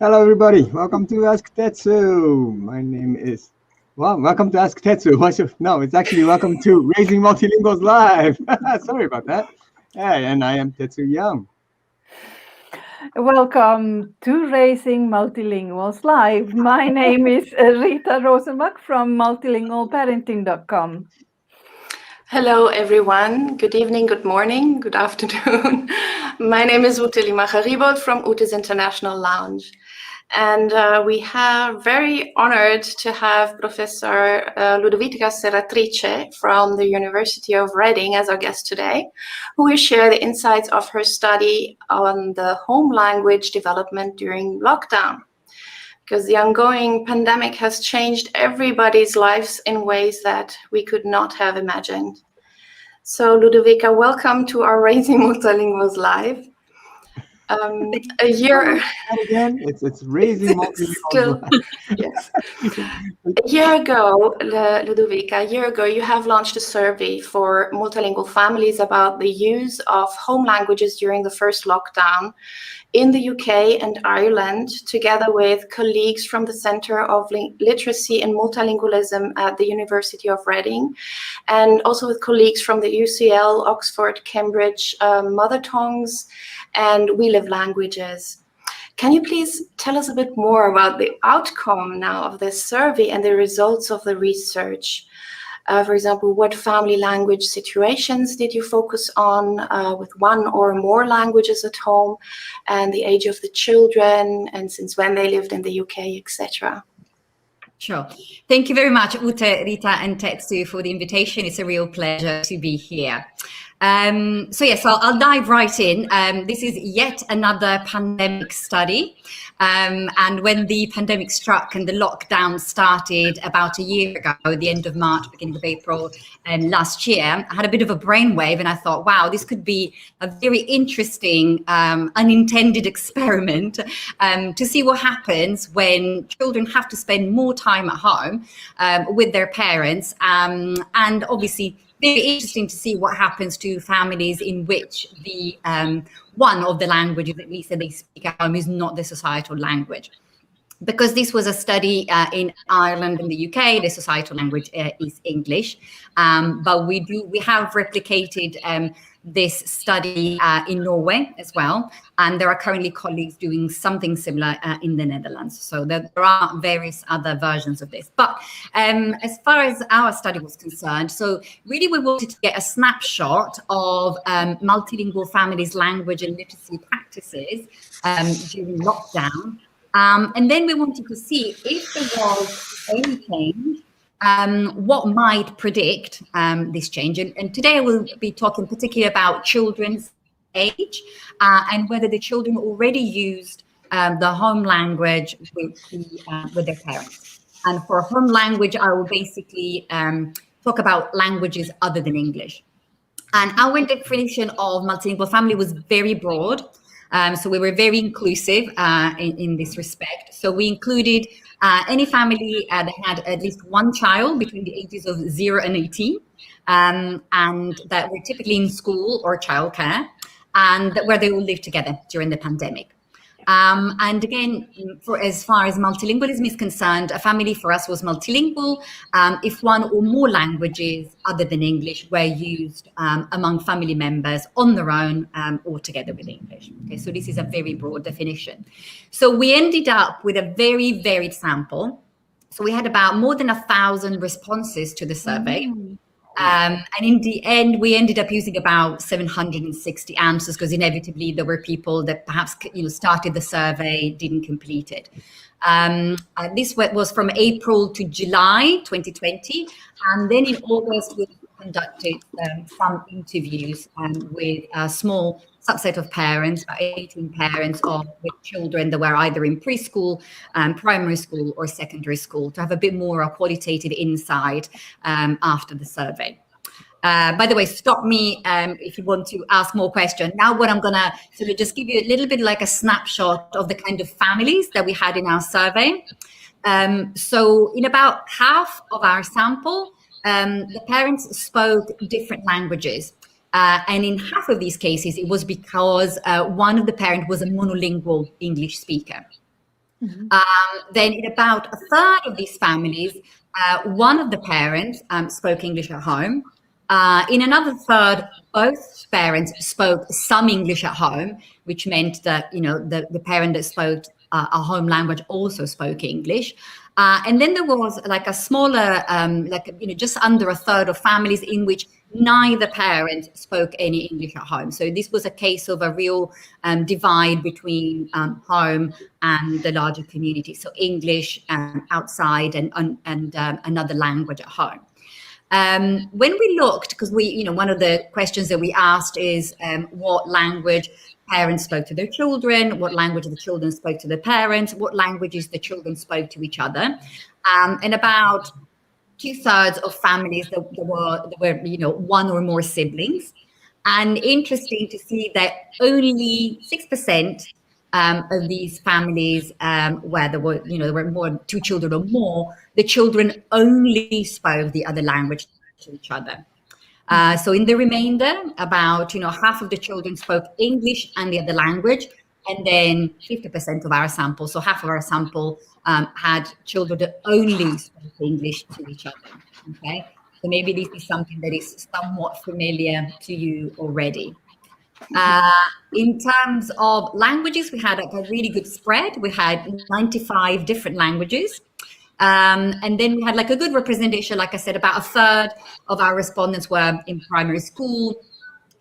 Hello, everybody. Welcome to Ask Tetsu. My name is, welcome to Ask Tetsu. No, it's actually welcome to Raising Multilinguals Live. Sorry about that. Hey, and I am Tetsu Young. Welcome to Raising Multilinguals Live. My name is Rita Rosenbach from multilingualparenting.com. Hello, everyone. Good evening, good morning, good afternoon. My name is Ute Limacher-Riebold from Ute's International Lounge. And we are very honored to have Professor Ludovica Serratrice from the University of Reading as our guest today, who will share the insights of her study on the home language development during lockdown. Because the ongoing pandemic has changed everybody's lives in ways that we could not have imagined. So, Ludovica, welcome to our Raising Multilinguals Live. A year again, it's Raising Multilinguals Live. Yes. A year ago, Ludovica, you have launched a survey for multilingual families about the use of home languages during the first lockdown in the UK and Ireland, together with colleagues from the Center of Literacy and Multilingualism at the University of Reading, and also with colleagues from the UCL, Oxford, Cambridge, Mother Tongues, and We Live Languages. Can you please tell us a bit more about the outcome now of this survey and the results of the research? For example, what family language situations did you focus on with one or more languages at home, and the age of the children, and since when they lived in the UK, etc.? Sure. Thank you very much, Ute, Rita, and Tetsu for the invitation. It's a real pleasure to be here. So I'll dive right in. This is yet another pandemic study. And when the pandemic struck and the lockdown started about a year ago, at the end of March, beginning of April last year, I had a bit of a brainwave and I thought, wow, this could be a very interesting unintended experiment to see what happens when children have to spend more time at home with their parents, and obviously very interesting to see what happens to families in which the one of the languages, at least that they speak at home, is not the societal language. Because this was a study in Ireland and the UK, the societal language is English, but we have replicated this study in Norway as well, and there are currently colleagues doing something similar in the Netherlands. So there are various other versions of this. But as far as our study was concerned, so really we wanted to get a snapshot of multilingual families' language and literacy practices during lockdown. And then we wanted to see if there was any change, what might predict this change. And today I will be talking particularly about children's age and whether the children already used the home language with their parents. And for home language, I will basically talk about languages other than English. And our definition of multilingual family was very broad. So we were very inclusive in this respect. So we included any family that had at least one child between the ages of 0 and 18, and that were typically in school or childcare, and where they all lived together during the pandemic. And again, as far as multilingualism is concerned, a family for us was multilingual if one or more languages other than English were used among family members on their own or together with English. Okay, so this is a very broad definition. So we ended up with a very varied sample. So we had about more than 1,000 responses to the survey. And in the end, we ended up using about 760 answers because inevitably there were people that perhaps started the survey, didn't complete it. This was from April to July 2020. And then in August, we conducted some interviews with a small subset of parents, about 18 parents with children that were either in preschool, primary school or secondary school, to have a bit more a qualitative insight after the survey. By the way, stop me if you want to ask more questions. Now what I'm going to sort of just give you a little bit like a snapshot of the kind of families that we had in our survey. So in about half of our sample, the parents spoke different languages. And in half of these cases, it was because one of the parents was a monolingual English speaker. Then in about a third of these families, one of the parents spoke English at home. In another third, both parents spoke some English at home, which meant that, you know, the parent that spoke a home language also spoke English. And then there was like a smaller, just under a third of families in which neither parent spoke any English at home. So this was a case of a real divide between home and the larger community. So English outside and another language at home. When we looked, because one of the questions that we asked is what language parents spoke to their children, what language the children spoke to their parents, what languages the children spoke to each other. And about 2/3 of families that were one or more siblings. And interesting to see that only 6% of these families where there were more 2 children or more, the children only spoke the other language to each other. So in the remainder, about half of the children spoke English and the other language, and then 50% of our sample, so half of our sample, had children that only spoke English to each other. Okay, so maybe this is something that is somewhat familiar to you already. In terms of languages, we had a really good spread. We had 95 different languages. And then we had like a good representation. Like I said, about a third of our respondents were in primary school,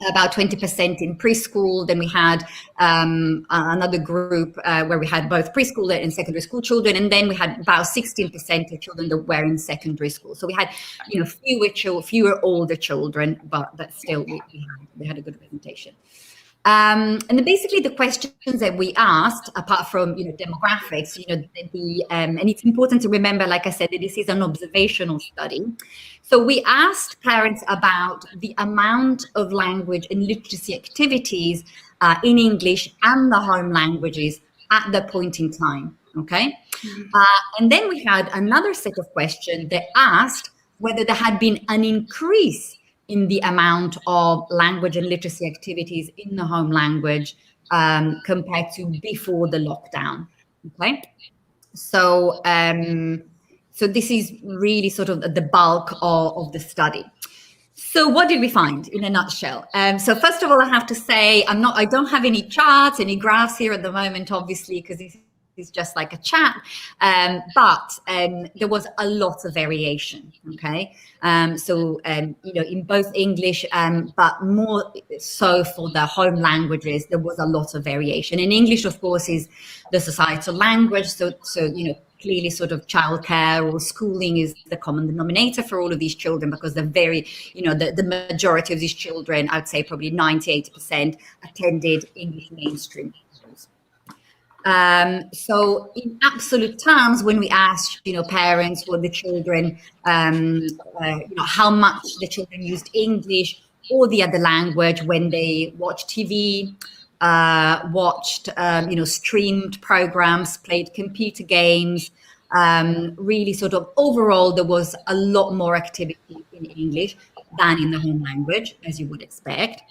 about 20% in preschool. Then we had another group where we had both preschool and secondary school children. And then we had about 16% of children that were in secondary school. So we had, fewer older children, but still we had a good representation. And then basically the questions that we asked, apart from demographics, and it's important to remember, like I said, that this is an observational study. So we asked parents about the amount of language and literacy activities in English and the home languages at the point in time. Okay, and then we had another set of questions that asked whether there had been an increase in the amount of language and literacy activities in the home language compared to before the lockdown. Okay, so this is really sort of the bulk of the study. So what did we find in a nutshell? So first of all, I have to say I don't have any charts, any graphs here at the moment, obviously, because this is just like a chat, but there was a lot of variation. Okay, in both English, but more so for the home languages, there was a lot of variation. In English, of course, is the societal language, so clearly sort of childcare or schooling is the common denominator for all of these children, because they're very, the majority of these children, I'd say probably 98%, attended English mainstream. So in absolute terms, when we asked, parents or the children, how much the children used English or the other language when they watched TV, watched, streamed programs, played computer games, really sort of overall, there was a lot more activity in English than in the home language, as you would expect.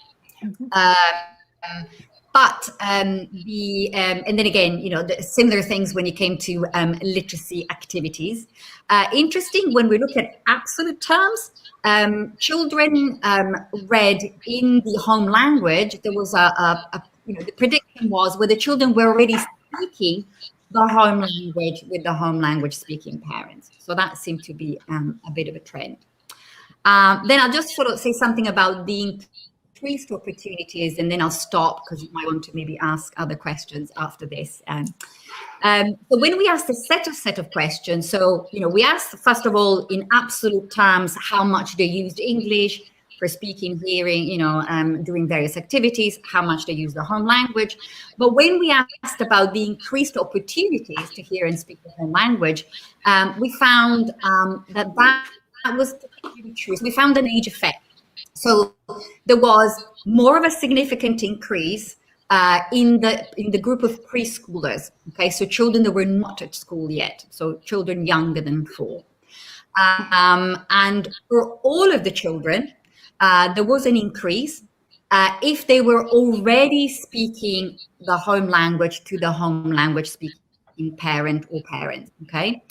And then again, the similar things when it came to literacy activities. Interesting, when we look at absolute terms, children read in the home language. There was the prediction was where the children were already speaking the home language with the home language speaking parents. So that seemed to be a bit of a trend. Then I'll just sort of say something about the increased opportunities, and then I'll stop because you might want to maybe ask other questions after this. So when we asked a set of questions, so we asked first of all in absolute terms how much they used English for speaking, hearing, doing various activities, how much they use the home language. But when we asked about the increased opportunities to hear and speak the home language, we found that was particularly true. So we found an age effect. So there was more of a significant increase in the group of preschoolers. Okay, so children that were not at school yet, so children younger than 4. And for all of the children, there was an increase if they were already speaking the home language to the home language speaking in parent or parents. Okay,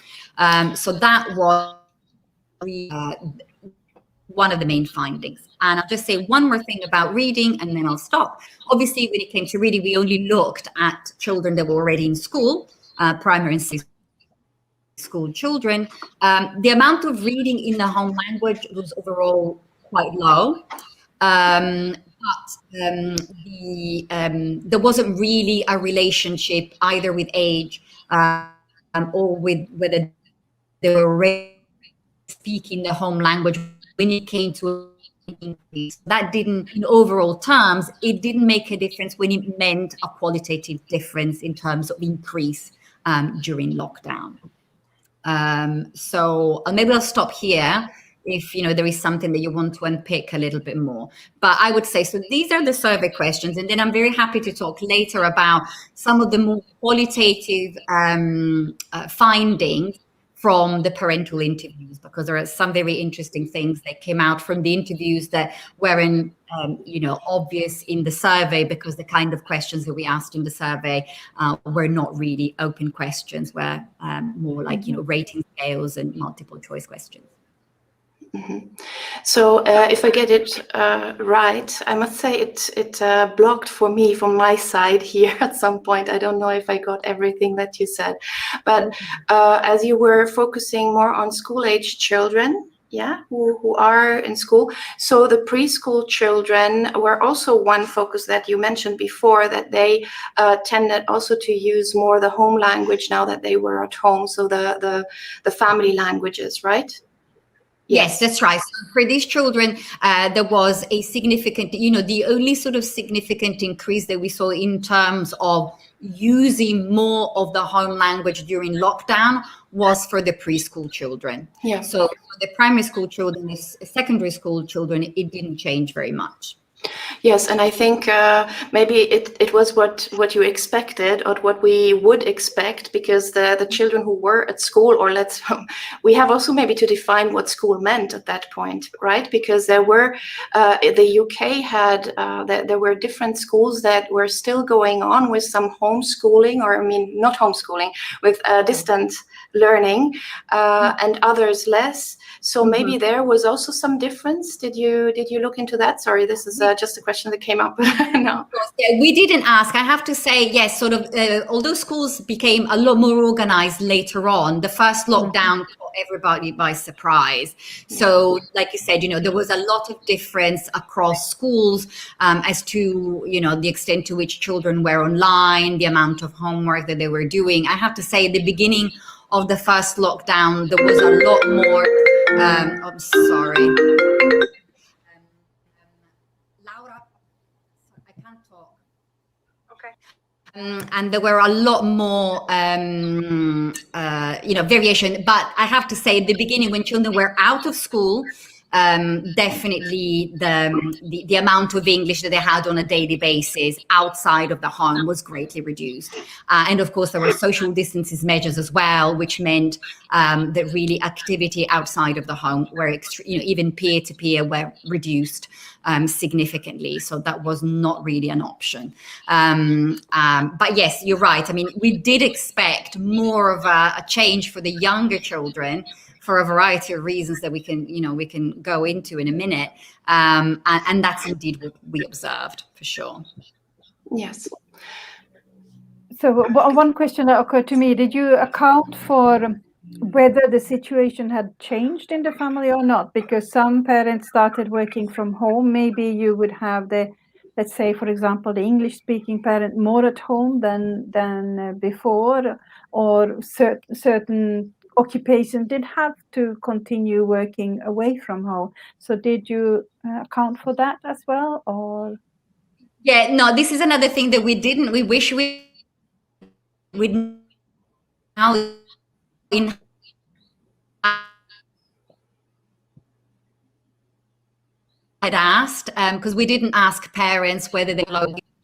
so that was one of the main findings. And I'll just say one more thing about reading, and then I'll stop. Obviously, when it came to reading, we only looked at children that were already in school, primary and secondary school children. The amount of reading in the home language was overall quite low. But there wasn't really a relationship either with age or with whether they were already speaking the home language when it came to increase. That didn't, in overall terms, it didn't make a difference when it meant a qualitative difference in terms of increase during lockdown. So maybe I'll stop here if there is something that you want to unpick a little bit more. But I would say, so these are the survey questions, and then I'm very happy to talk later about some of the more qualitative findings from the parental interviews, because there are some very interesting things that came out from the interviews that weren't obvious in the survey, because the kind of questions that we asked in the survey were not really open questions, were more like rating scales and multiple choice questions. Mm-hmm. So if I get it right, I must say it blocked for me from my side here at some point. I don't know if I got everything that you said, but as you were focusing more on school-age children, who are in school, so the preschool children were also one focus that you mentioned before, that they tended also to use more the home language now that they were at home, so the family languages, right? Yes, that's right. So for these children, there was a significant, the only sort of significant increase that we saw in terms of using more of the home language during lockdown was for the preschool children. Yeah. So for the primary school children, the secondary school children, it didn't change very much. Yes, and I think maybe it was what you expected, or what we would expect, because the children who were at school, or we have also maybe to define what school meant at that point, right? Because there were the UK had there were different schools that were still going on with some homeschooling, or not homeschooling, with distant learning, and others less. So maybe there was also some difference. Did you look into that? Sorry, this is just a question that came up now. Yeah, we didn't ask. I have to say, yes, sort of, although schools became a lot more organized later on, the first lockdown caught everybody by surprise. So like you said, there was a lot of difference across schools as to, the extent to which children were online, the amount of homework that they were doing. I have to say, at the beginning of the first lockdown, there was a lot more, I'm sorry. Laura, I can't talk. Okay. And there were a lot more, variation. But I have to say, at the beginning, when children were out of school, definitely the amount of English that they had on a daily basis outside of the home was greatly reduced. And of course, there were social distances measures as well, which meant that really activity outside of the home were, even peer-to-peer, were reduced significantly. So that was not really an option. But yes, you're right. We did expect more of a change for the younger children, for a variety of reasons that we can go into in a minute, and that's indeed what we observed, for sure. Yes. So one question that occurred to me: did you account for whether the situation had changed in the family or not? Because some parents started working from home. Maybe you would have let's say, for example, the English-speaking parent more at home than before, or certain occupation did have to continue working away from home. So did you account for that as well, or? Yeah, no, this is another thing that we didn't. We wish we now in had asked, because we didn't ask parents whether they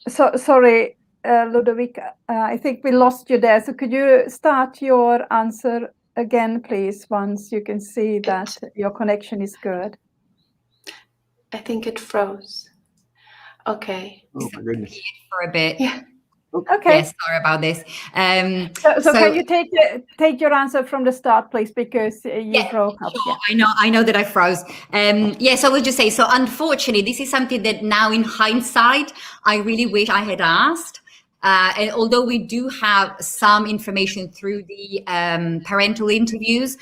So sorry, Ludovica, I think we lost you there. So could you start your answer again, please, once you can see that your connection is good? I think it froze. Okay. Oh my goodness. for a bit. Yeah. Okay. Yes, sorry about this. So can you take your answer from the start, please, because you broke up. Sure. Yeah. I know that I froze. Yes, I will just say, so unfortunately, this is something that now in hindsight, I really wish I had asked. And although we do have some information through the parental interviews,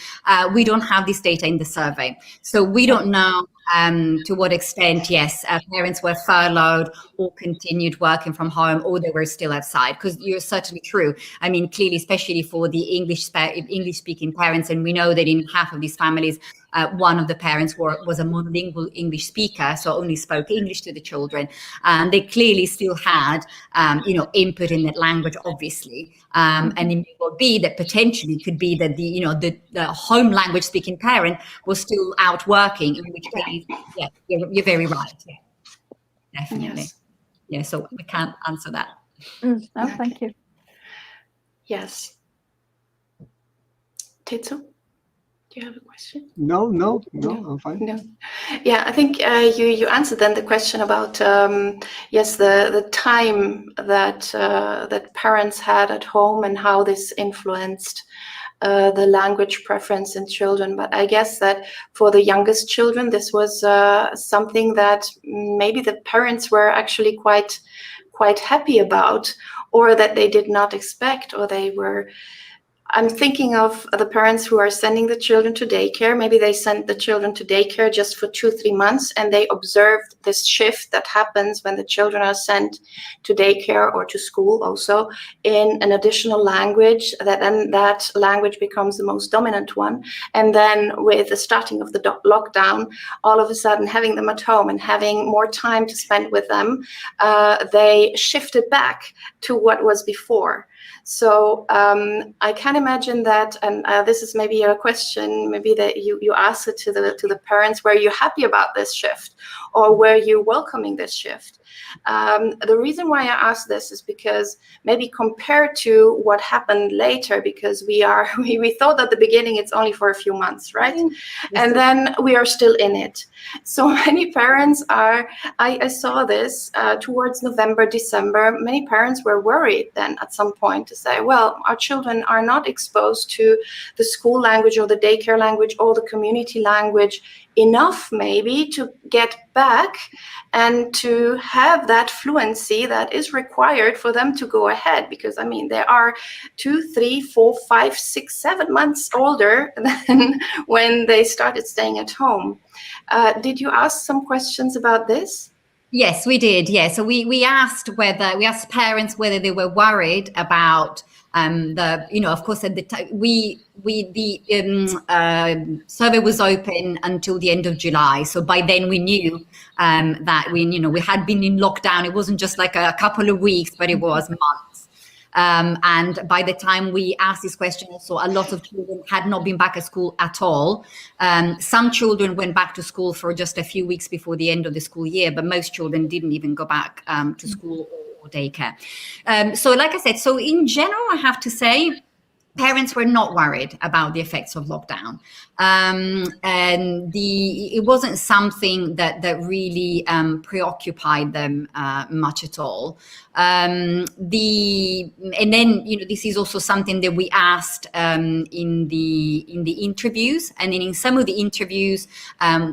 we don't have this data in the survey. So we don't know to what extent, yes, parents were furloughed or continued working from home, or they were still outside, because you're certainly true. I mean, clearly, especially for the English-speaking parents, and we know that in half of these families, one of the parents was a monolingual English speaker, so only spoke English to the children. They clearly still had, input in that language, obviously. And it may well be that potentially could be that the home language speaking parent was still out working, in which case, yeah, you're very right. Yeah, definitely. Yes. Yeah, so we can't answer that. No, thank you. Yes. Tetsu, do you have a question? No, I'm fine. No. Yeah, I think you answered then the question about yes, the time that that parents had at home and how this influenced the language preference in children. But I guess that for the youngest children, this was something that maybe the parents were actually quite happy about, or that they did not expect, or they were. I'm thinking of the parents who are sending the children to daycare. Maybe they sent the children to daycare just for 2-3 months, and they observed this shift that happens when the children are sent to daycare or to school also in an additional language, that language becomes the most dominant one. And then with the starting of the lockdown, all of a sudden having them at home and having more time to spend with them, they shifted back to what was before. So I can imagine that, and this is maybe a question, maybe that you ask it to the parents: were you happy about this shift, or were you welcoming this shift? The reason why I ask this is because maybe compared to what happened later, because we thought at the beginning it's only for a few months, right? And then we are still in it. So many parents are, I saw this towards November, December, many parents were worried then at some point to say, well, our children are not exposed to the school language or the daycare language or the community language enough maybe to get back and to have that fluency that is required for them to go ahead, because I mean they are 2, 3, 4, 5, 6, 7 months older than when they started staying at home. Did you ask some questions about this? Yes, we did. Yeah, so we asked parents whether they were worried about of course, at the time the survey was open until the end of July. So by then we knew that we had been in lockdown. It wasn't just like a couple of weeks, but it was months. And by the time we asked this question, also a lot of children had not been back at school at all. Some children went back to school for just a few weeks before the end of the school year, but most children didn't even go back to school or daycare. So like I said, so in general, I have to say, parents were not worried about the effects of lockdown. And it wasn't something that really preoccupied them much at all. And then this is also something that we asked in the interviews, and then in some of the interviews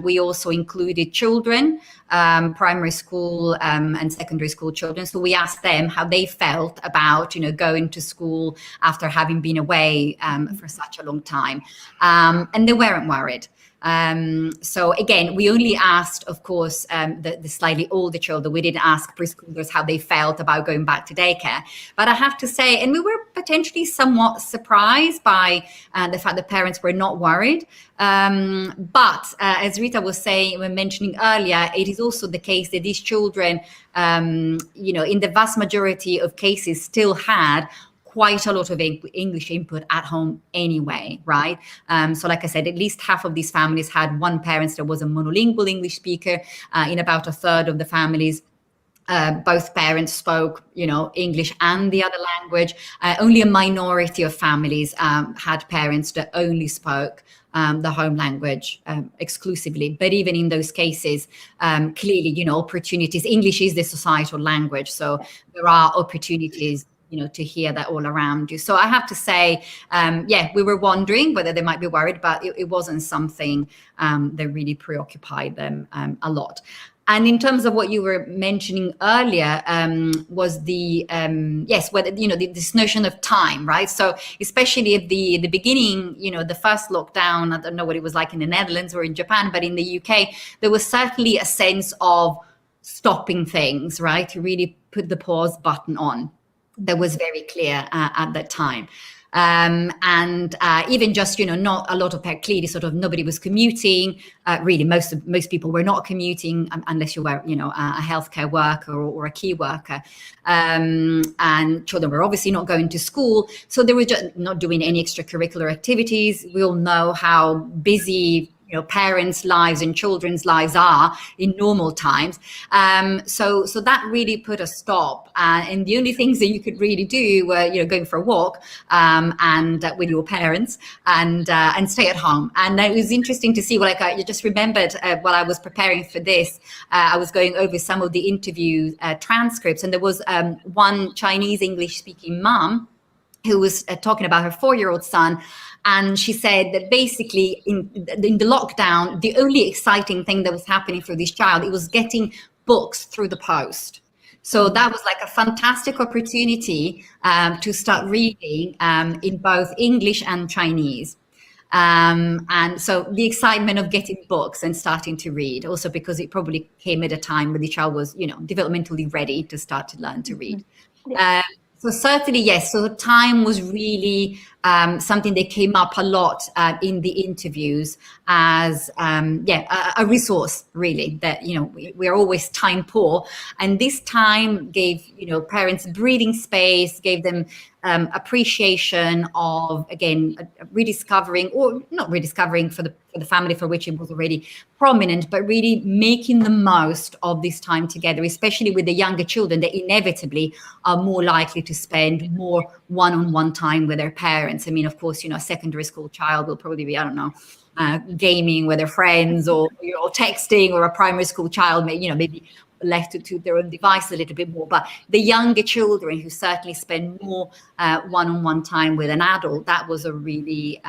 we also included children, primary school and secondary school children. So we asked them how they felt about going to school after having been away for such a long time, and they weren't worried. So again, we only asked, of course, the slightly older children. We didn't ask preschoolers how they felt about going back to daycare. But I have to say, and we were potentially somewhat surprised by the fact that parents were not worried. But as Rita was mentioning earlier, it is also the case that these children, in the vast majority of cases, still had quite a lot of English input at home anyway, right? So like I said, at least half of these families had one parent that was a monolingual English speaker. In about a third of the families, both parents spoke, English and the other language. Only a minority of families had parents that only spoke the home language exclusively. But even in those cases, clearly, opportunities. English is the societal language, so there are opportunities, to hear that all around you. So I have to say, we were wondering whether they might be worried, but it wasn't something that really preoccupied them a lot. And in terms of what you were mentioning earlier, was the whether this notion of time, right? So especially at the beginning, the first lockdown, I don't know what it was like in the Netherlands or in Japan, but in the UK, there was certainly a sense of stopping things, right? To really put the pause button on. That was very clear at that time. And even just, not a lot of, clearly sort of nobody was commuting. Really, most people were not commuting unless you were, a healthcare worker or a key worker. And children were obviously not going to school. So they were just not doing any extracurricular activities. We all know how busy parents' lives and children's lives are in normal times. So that really put a stop. And the only things that you could really do were, going for a walk and with your parents and stay at home. And it was interesting to see, you just remembered while I was preparing for this, I was going over some of the interview transcripts, and there was one Chinese English-speaking mom who was talking about her 4-year-old son. And she said that basically in the lockdown, the only exciting thing that was happening for this child, it was getting books through the post. So that was like a fantastic opportunity to start reading in both English and Chinese. And so the excitement of getting books and starting to read, also because it probably came at a time when the child was, developmentally ready to start to learn to read. So certainly, yes. So time was really something that came up a lot in the interviews as, a resource, really, that, we're always time poor. And this time gave, parents breathing space, gave them appreciation of, again, rediscovering, or not rediscovering for the family for which it was already prominent, but really making the most of this time together, especially with the younger children that inevitably are more likely to spend more one-on-one time with their parents. I mean, of course, a secondary school child will probably be, gaming with their friends or texting, or a primary school child maybe left to their own device a little bit more. But the younger children who certainly spend more one-on-one time with an adult, that was a really,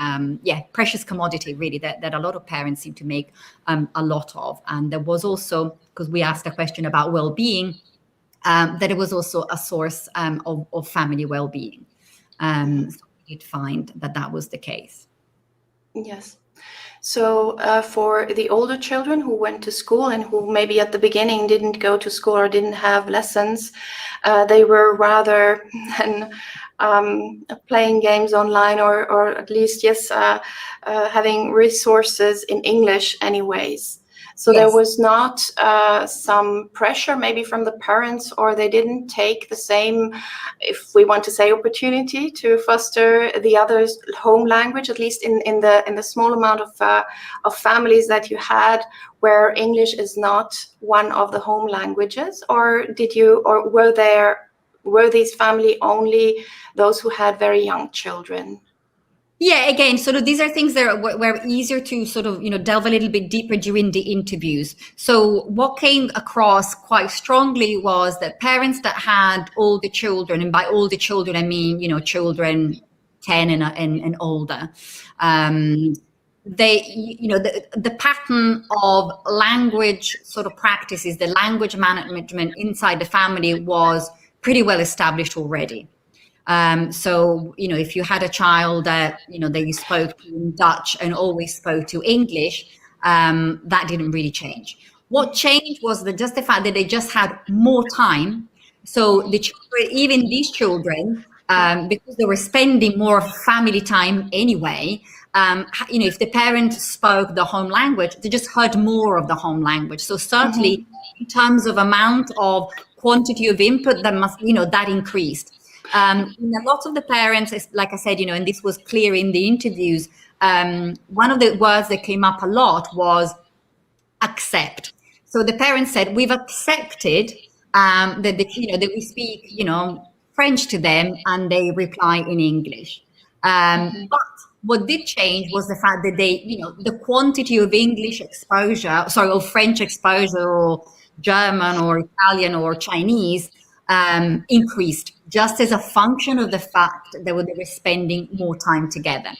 precious commodity, really, that a lot of parents seem to make a lot of. And there was also, because we asked a question about well-being, that it was also a source of family well-being. So we did find that was the case. Yes. So for the older children who went to school and who maybe at the beginning didn't go to school or didn't have lessons, they were rather than playing games online or at least, having resources in English anyways. So there was not some pressure maybe from the parents, or they didn't take the same, if we want to say, opportunity to foster the other's home language, at least in the small amount of families that you had where English is not one of the home languages. Or were these family only those who had very young children? Yeah, again, sort of these are things that were easier to sort of, delve a little bit deeper during the interviews. So what came across quite strongly was that parents that had older children, and by older children, I mean, children 10 and older, they, the pattern of language sort of practices, the language management inside the family was pretty well established already. So, if you had a child that, that you spoke in Dutch and always spoke to English, that didn't really change. What changed was just the fact that they just had more time. So the children, even these children, because they were spending more family time anyway, if the parent spoke the home language, they just heard more of the home language. So certainly in terms of amount of quantity of input, that increased. In a lot of the parents, like I said, and this was clear in the interviews, one of the words that came up a lot was accept. So the parents said, we've accepted that we speak, French to them and they reply in English. But what did change was the fact that the quantity of English exposure, of French exposure or German or Italian or Chinese increased just as a function of the fact that they were spending more time together.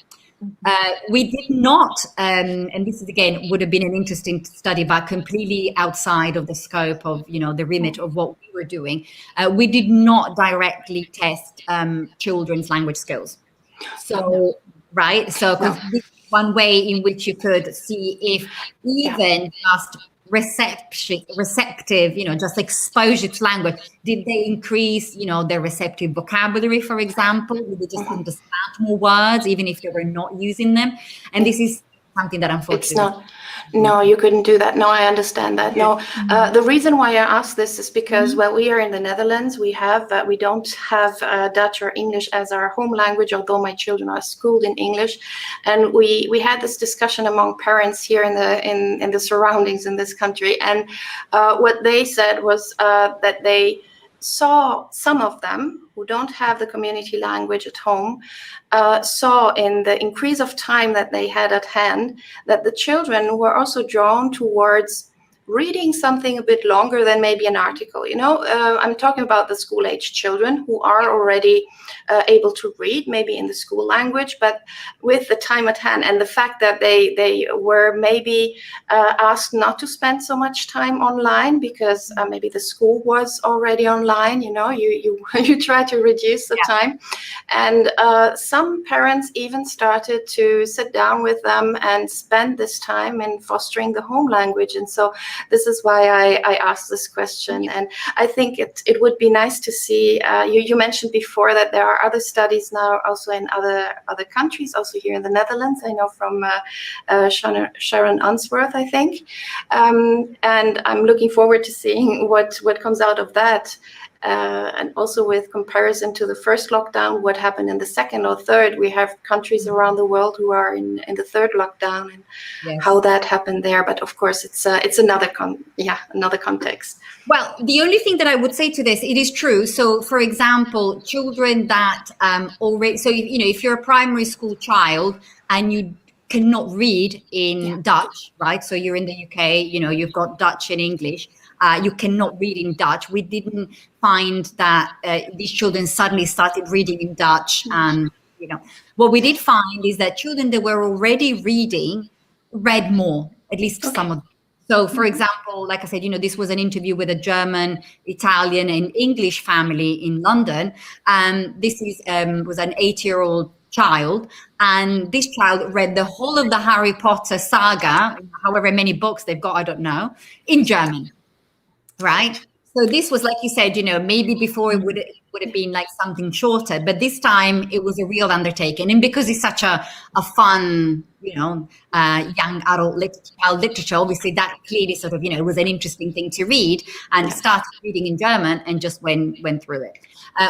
We did not, and this is again would have been an interesting study, but completely outside of the scope of the remit of what we were doing. We did not directly test children's language skills. So right, so because this is one way in which you could see if even just receptive, just exposure to language, did they increase, their receptive vocabulary, for example? Did they just understand more words, even if they were not using them? And this is something that unfortunately... It's not. No, you couldn't do that. No, I understand that. No, the reason why I asked this is because, well, we are in the Netherlands. We don't have Dutch or English as our home language, although my children are schooled in English. And we had this discussion among parents here in the surroundings in this country. And what they said was that they saw some of them who don't have the community language at home, saw in the increase of time that they had at hand that the children were also drawn towards reading something a bit longer than maybe an article. I'm talking about the school-age children who are already able to read, maybe in the school language, but with the time at hand and the fact that they were maybe asked not to spend so much time online because maybe the school was already online. You try to reduce the time, and some parents even started to sit down with them and spend this time in fostering the home language. And so this is why I asked this question. And I think it would be nice to see, you mentioned before that there are other studies now also in other countries, also here in the Netherlands. I know from Sharon Unsworth, I think. And I'm looking forward to seeing what comes out of that. And also with comparison to the first lockdown, what happened in the second or third. We have countries around the world who are in the third lockdown, and how that happened there. But of course, it's another context. Well, the only thing that I would say to this, it is true. So, for example, children that already, so if you're a primary school child and you cannot read in Dutch, right? So you're in the UK, you've got Dutch and English. You cannot read in Dutch. We didn't find that these children suddenly started reading in Dutch. And, what we did find is that children that were already reading read more, at least some of them. So, for example, like I said, this was an interview with a German, Italian, and English family in London. This was an 8-year-old child, and this child read the whole of the Harry Potter saga, however many books they've got, I don't know, in German. Right. So this was, like you said, maybe before it would have been like something shorter, but this time it was a real undertaking. And because it's such a fun, young adult literature, obviously that clearly sort of, it was an interesting thing to read, and started reading in German and just went through it.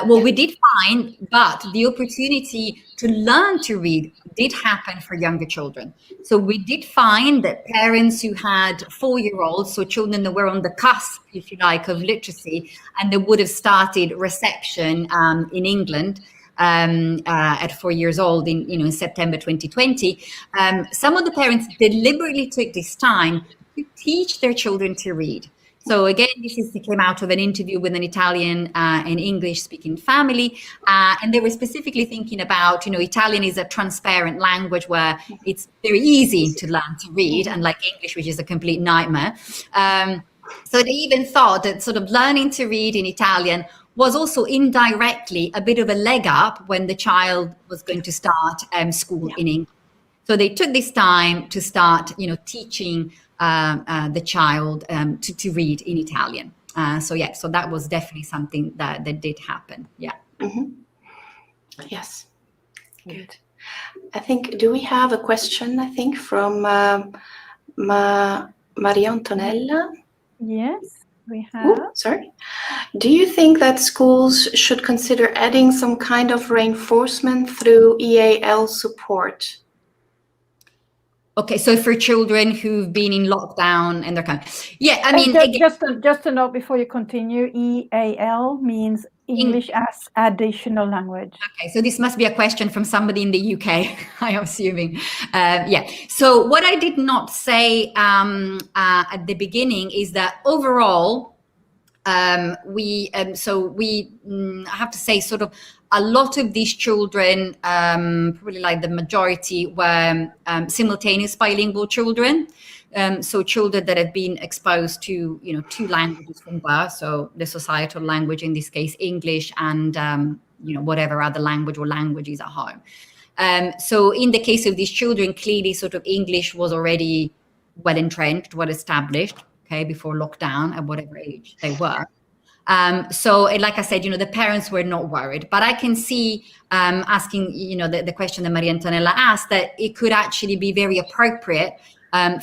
Well, we did find, but the opportunity to learn to read did happen for younger children. So we did find that parents who had 4-year-olds, so children that were on the cusp, if you like, of literacy, and they would have started reception in England at 4 years old in September 2020, some of the parents deliberately took this time to teach their children to read. So again, this came out of an interview with an Italian and English-speaking family, and they were specifically thinking about, Italian is a transparent language where it's very easy to learn to read, unlike English, which is a complete nightmare. So they even thought that sort of learning to read in Italian was also indirectly a bit of a leg up when the child was going to start school in English. So they took this time to start, teaching the child to read in Italian. So that was definitely something that did happen. Yeah. Mm-hmm. Yes. Good. I think, do we have a question, I think, from Maria Antonella? Yes, we have. Ooh, sorry. Do you think that schools should consider adding some kind of reinforcement through Eal Support? Okay, so for children who've been in lockdown and they're kind of, yeah, I mean, just a note before you continue, EAL means English as additional language. Okay, so this must be a question from somebody in the UK, I'm assuming. Yeah, so what I did not say at the beginning is that overall, I have to say sort of a lot of these children, probably like the majority, were simultaneous bilingual children. So children that have been exposed to, two languages from birth. So the societal language, in this case, English, and, whatever other language or languages at home. So in the case of these children, clearly sort of English was already well entrenched, well established, okay, before lockdown at whatever age they were. So like I said, the parents were not worried, but I can see asking, the question that Maria Antonella asked, that it could actually be very appropriate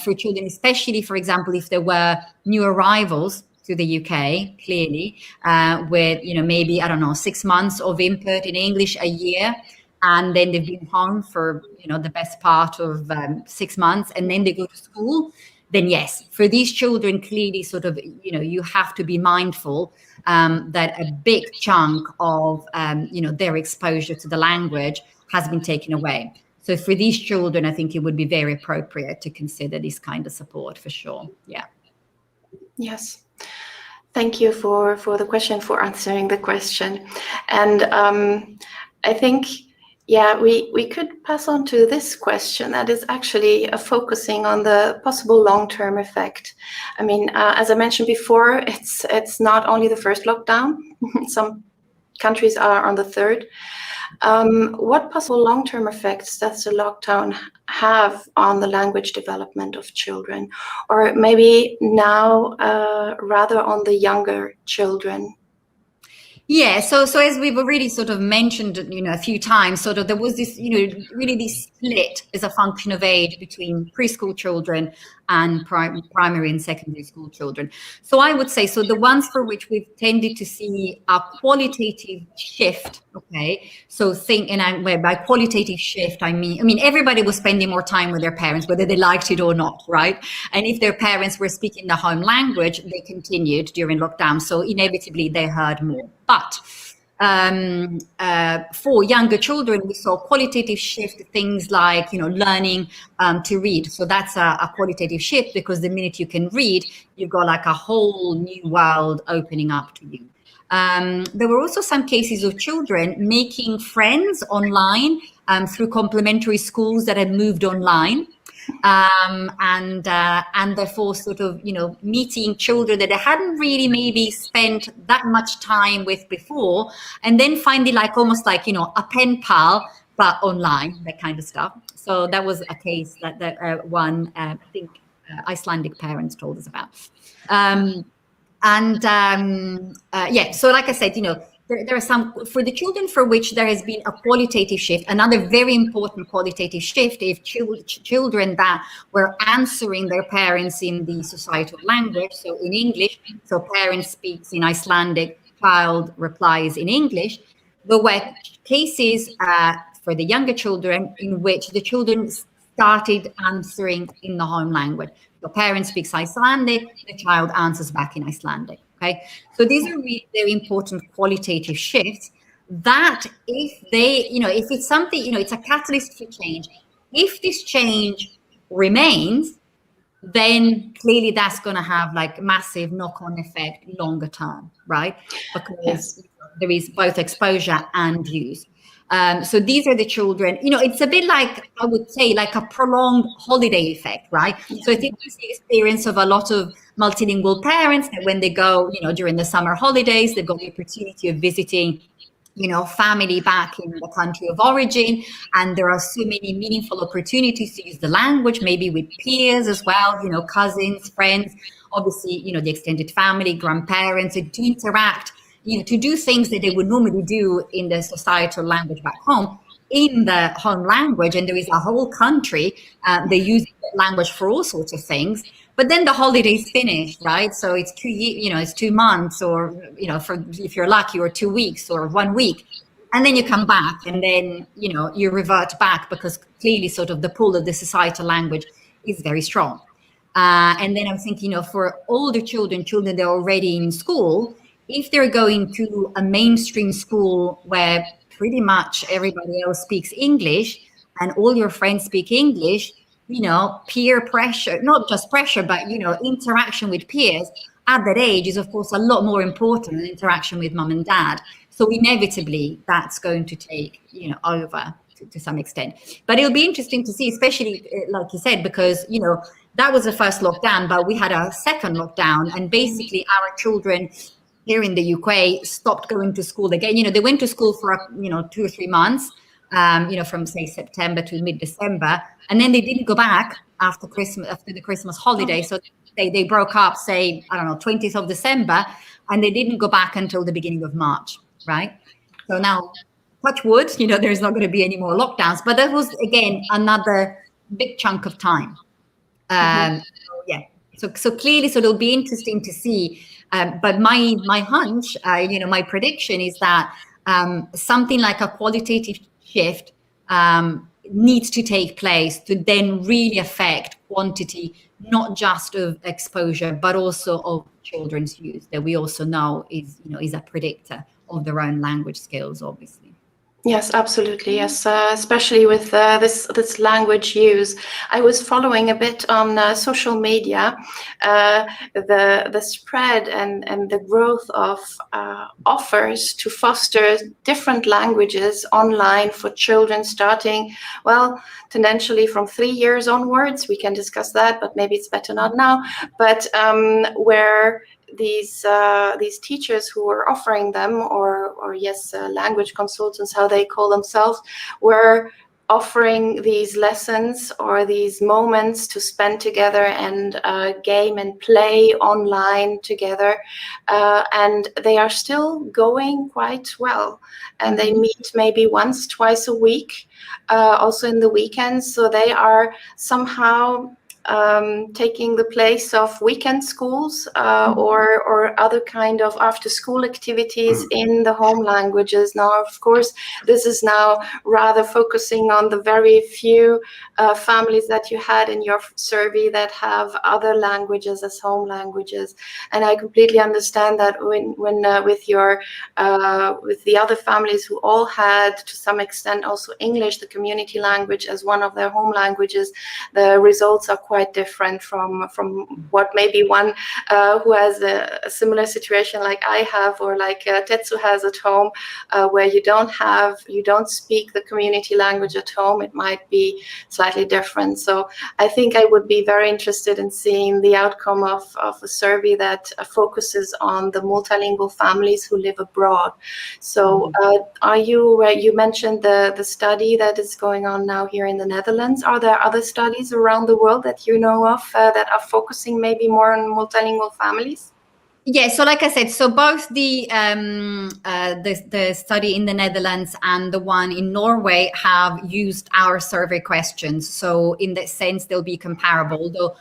for children, especially, for example, if there were new arrivals to the UK, clearly, with, maybe, 6 months of input in English a year, and then they've been home for, the best part of 6 months, and then they go to school. Then yes, for these children, clearly sort of, you have to be mindful that a big chunk of, their exposure to the language has been taken away. So for these children, I think it would be very appropriate to consider this kind of support for sure. Yeah. Yes. Thank you for the question, for answering the question. And I think, yeah, we could pass on to this question that is actually focusing on the possible long-term effect. I mean, as I mentioned before, it's not only the first lockdown. Some countries are on the third. What possible long-term effects does the lockdown have on the language development of children, or maybe now rather on the younger children? Yeah, so as we've already sort of mentioned, a few times, sort of there was this, really this split as a function of age between preschool children and primary and secondary school children. So I would say, so the ones for which we've tended to see a qualitative shift, okay? So by qualitative shift, I mean, everybody was spending more time with their parents, whether they liked it or not, right? And if their parents were speaking the home language, they continued during lockdown. So inevitably they heard more. But for younger children, we saw qualitative shift, things like, learning to read. So that's a qualitative shift, because the minute you can read, you've got like a whole new world opening up to you. There were also some cases of children making friends online through complementary schools that had moved online. And therefore sort of, meeting children that they hadn't really maybe spent that much time with before, and then finding like almost like, a pen pal, but online, that kind of stuff. So that was a case that one, I think Icelandic parents told us about. Yeah, so like I said, there are some, for the children for which there has been a qualitative shift, another very important qualitative shift, if children that were answering their parents in the societal language, so in English, so parent speaks in Icelandic, child replies in English. There were cases for the younger children in which the children started answering in the home language. The parent speaks Icelandic, the child answers back in Icelandic. Okay, so these are really very important qualitative shifts that if they, if it's something, it's a catalyst for change. If this change remains, then clearly that's going to have like massive knock-on effect longer term, right? Because there is both exposure and use. So these are the children, it's a bit like, I would say, like a prolonged holiday effect, right? Yeah. So I think it's the experience of a lot of multilingual parents that when they go, during the summer holidays, they've got the opportunity of visiting, family back in the country of origin. And there are so many meaningful opportunities to use the language, maybe with peers as well, cousins, friends, obviously, the extended family, grandparents, and to interact, to do things that they would normally do in the societal language back home, in the home language. And there is a whole country, they use the language for all sorts of things. But then the holiday's finished, right? So it's 2 years, it's 2 months, or, for if you're lucky, or 2 weeks or 1 week. And then you come back and then, you revert back, because clearly sort of the pool of the societal language is very strong. And then I'm thinking, for older children that are already in school, if they're going to a mainstream school where pretty much everybody else speaks English and all your friends speak English, peer pressure, not just pressure, but, interaction with peers at that age is, of course, a lot more important than interaction with mum and dad. So inevitably, that's going to take, over to some extent. But it'll be interesting to see, especially, like you said, because, that was the first lockdown, but we had a second lockdown, and basically our children here in the UK stopped going to school again. They went to school for 2 or 3 months, from say September to mid-December, and then they didn't go back after the Christmas holiday. So they broke up, say, 20th of December, and they didn't go back until the beginning of March, right? So now, touch wood, there's not going to be any more lockdowns, but that was, again, another big chunk of time. So clearly, so it'll be interesting to see. But my hunch, my prediction is that something like a qualitative shift needs to take place to then really affect quantity, not just of exposure, but also of children's use, that we also know is a predictor of their own language skills, obviously. Yes, absolutely. Yes, especially with this language use. I was following a bit on social media the spread and the growth of offers to foster different languages online for children starting, tendentially from 3 years onwards. We can discuss that, but maybe it's better not now. But where these teachers who were offering them, or language consultants, how they call themselves, were offering these lessons or these moments to spend together and game and play online together, and they are still going quite well, and they meet maybe once, twice a week, also in the weekends. So they are somehow taking the place of weekend schools or other kind of after-school activities in the home languages. Now, of course, this is now rather focusing on the very few families that you had in your survey that have other languages as home languages. And I completely understand that when with the other families who all had, to some extent, also English, the community language, as one of their home languages, the results are quite different from what maybe one who has a similar situation like I have, or like Tetsu has at home, where you don't speak the community language at home. It might be slightly different. So I think I would be very interested in seeing the outcome of a survey that focuses on the multilingual families who live abroad. So you mentioned the study that is going on now here in the Netherlands. Are there other studies around the world that you know of that are focusing maybe more on multilingual families? Yeah, so like I said, so both the study in the Netherlands and the one in Norway have used our survey questions. So in that sense, they'll be comparable. Though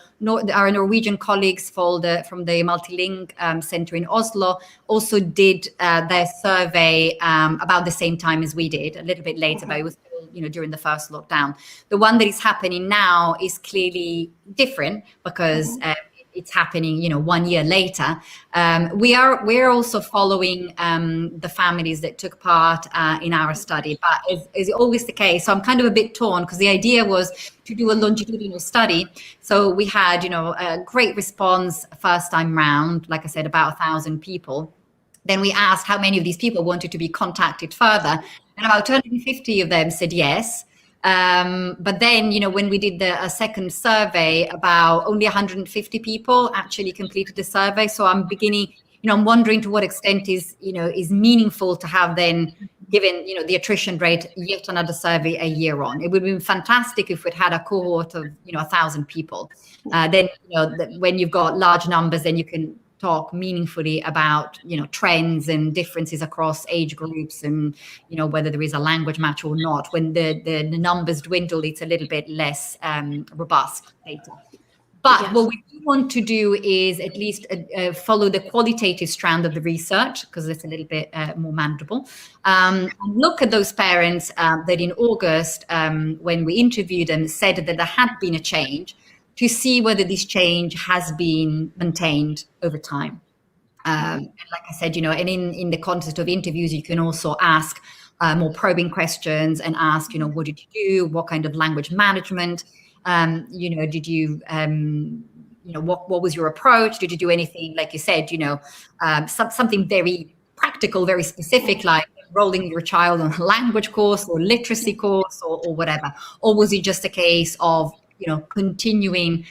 our Norwegian colleagues from the Multilingual Center in Oslo also did their survey about the same time as we did, a little bit later, but it was still, during the first lockdown. The one that is happening now is clearly different because it's happening, 1 year later. We're also following the families that took part in our study, but as is always the case, so I'm kind of a bit torn because the idea was to do a longitudinal study. So we had, a great response first time round, like I said, about 1,000 people. Then we asked how many of these people wanted to be contacted further, and about 250 of them said yes. But then, when we did a second survey, about only 150 people actually completed the survey. So I'm beginning, I'm wondering to what extent is meaningful to have then, given, the attrition rate, yet another survey a year on. It would have been fantastic if we'd had a cohort of, 1,000 people. Then, when you've got large numbers, then you can talk meaningfully about, trends and differences across age groups and, whether there is a language match or not. When the numbers dwindle, it's a little bit less robust data. But what we do want to do is at least follow the qualitative strand of the research, because it's a little bit more manageable, and look at those parents that in August, when we interviewed them, said that there had been a change. to see whether this change has been maintained over time. And like I said, and in the context of interviews, you can also ask more probing questions and ask, what did you do? What kind of language management? Did you, what was your approach? Did you do anything, like you said, something very practical, very specific, like enrolling your child on a language course or literacy course or whatever? Or was it just a case of, continuing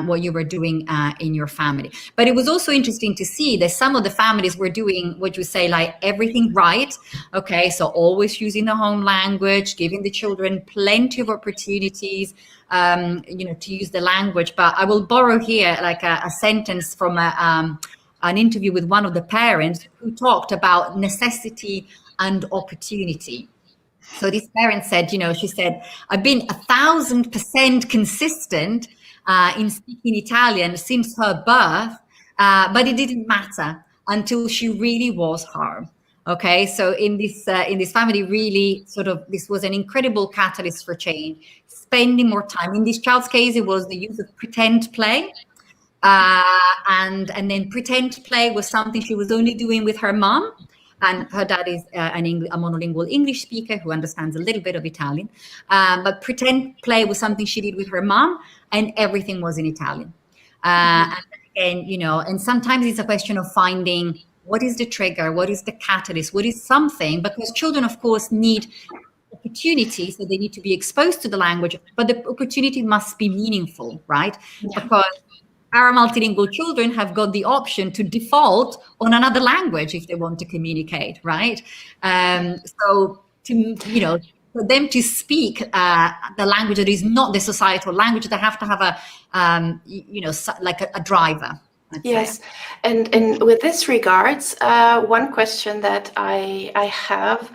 what you were doing in your family? But it was also interesting to see that some of the families were doing what you say, like everything right. Okay, so always using the home language, giving the children plenty of opportunities, to use the language. But I will borrow here like a sentence from an interview with one of the parents who talked about necessity and opportunity. So this parent said, she said, I've been 1,000% consistent in speaking Italian since her birth, but it didn't matter until she really was home. Okay, so in this family, really sort of, this was an incredible catalyst for change, spending more time. In this child's case, it was the use of pretend play. And then pretend play was something she was only doing with her mom. And her dad is a monolingual English speaker who understands a little bit of Italian. But pretend play was something she did with her mom, and everything was in Italian. And again, and sometimes it's a question of finding what is the trigger, what is the catalyst, what is something, because children, of course, need opportunity, so they need to be exposed to the language, but the opportunity must be meaningful, right? Yeah. Because our multilingual children have got the option to default on another language if they want to communicate, right? So for them to speak the language that is not the societal language, they have to have a driver. Yes, and with this regards, one question that I have.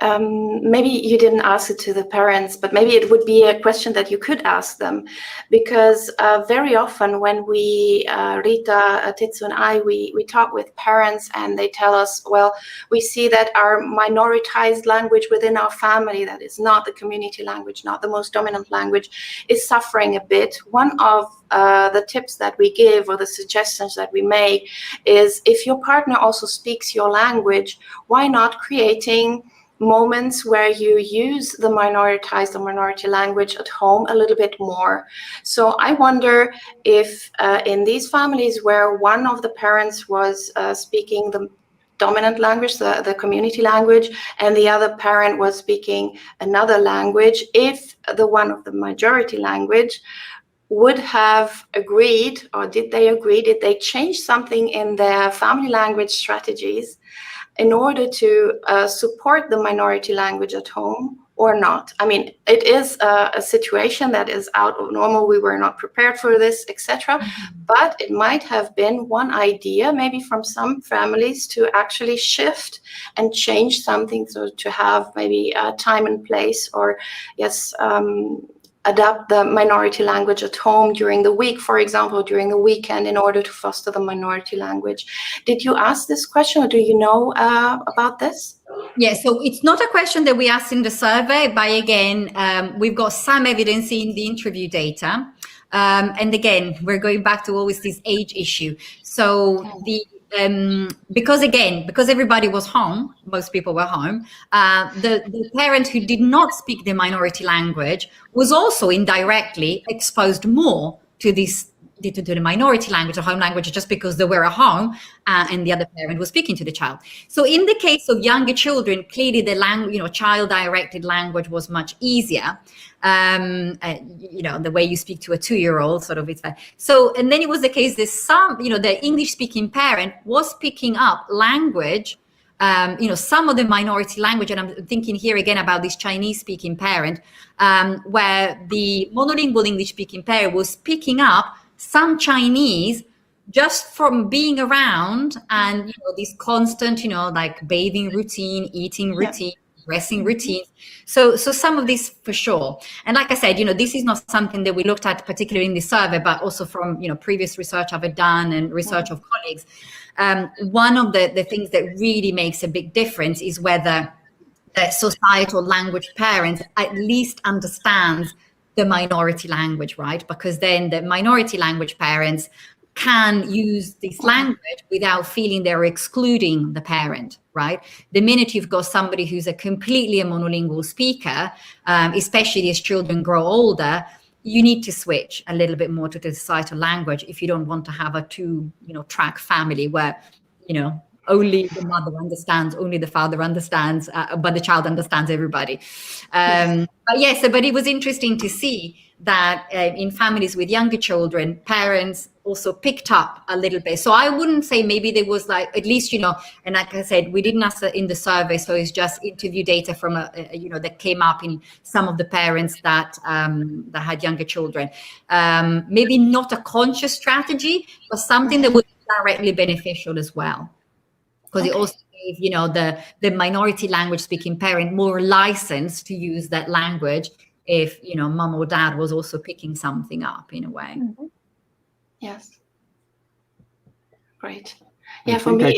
Maybe you didn't ask it to the parents, but maybe it would be a question that you could ask them, because very often when we, Rita, Tetsu and I, we talk with parents and they tell us, well, we see that our minoritized language within our family, that is not the community language, not the most dominant language, is suffering a bit. One of the tips that we give or the suggestions that we make is, if your partner also speaks your language, why not creating moments where you use the minoritized or minority language at home a little bit more. So I wonder if in these families where one of the parents was speaking the dominant language, the community language, and the other parent was speaking another language, if the one of the majority language would have agreed, or did they change something in their family language strategies in order to support the minority language at home or not? I mean, it is a situation that is out of normal. We were not prepared for this, etc. But it might have been one idea, maybe from some families, to actually shift and change something, so to have maybe time and place, or adapt the minority language at home during the week, for example, during the weekend, in order to foster the minority language. Did you ask this question, or do you know about this? Yeah, so it's not a question that we asked in the survey, but again, we've got some evidence in the interview data. And again, we're going back to always this age issue. So because everybody was home, most people were home, the parent who did not speak the minority language was also indirectly exposed more to the minority language or home language, just because they were at home and the other parent was speaking to the child. So in the case of younger children, clearly the child-directed language was much easier. The way you speak to a 2-year-old, sort of. So, and then it was the case that some, the English-speaking parent was picking up language, some of the minority language, and I'm thinking here again about this Chinese-speaking parent, where the monolingual English-speaking parent was picking up some Chinese just from being around, and this constant, like bathing routine, eating routine, dressing routines. So some of this for sure. And like I said, this is not something that we looked at particularly in the survey, but also from previous research I've done and research of colleagues. One of the things that really makes a big difference is whether the societal language parent at least understands the minority language, right? Because then the minority language parents can use this language without feeling they're excluding the parent, right? The minute you've got somebody who's a completely a monolingual speaker, especially as children grow older, you need to switch a little bit more to the societal language if you don't want to have a track family where, only the mother understands, only the father understands, but the child understands everybody. But it was interesting to see that in families with younger children, parents also picked up a little bit. So I wouldn't say maybe there was like, at least, and like I said, we didn't ask in the survey, so it's just interview data from, that came up in some of the parents that had younger children. Maybe not a conscious strategy, but something that was directly beneficial as well. Because it also gave, the minority language speaking parent more license to use that language if, mom or dad was also picking something up in a way. Mm-hmm. Yes. Great. Yeah, for me,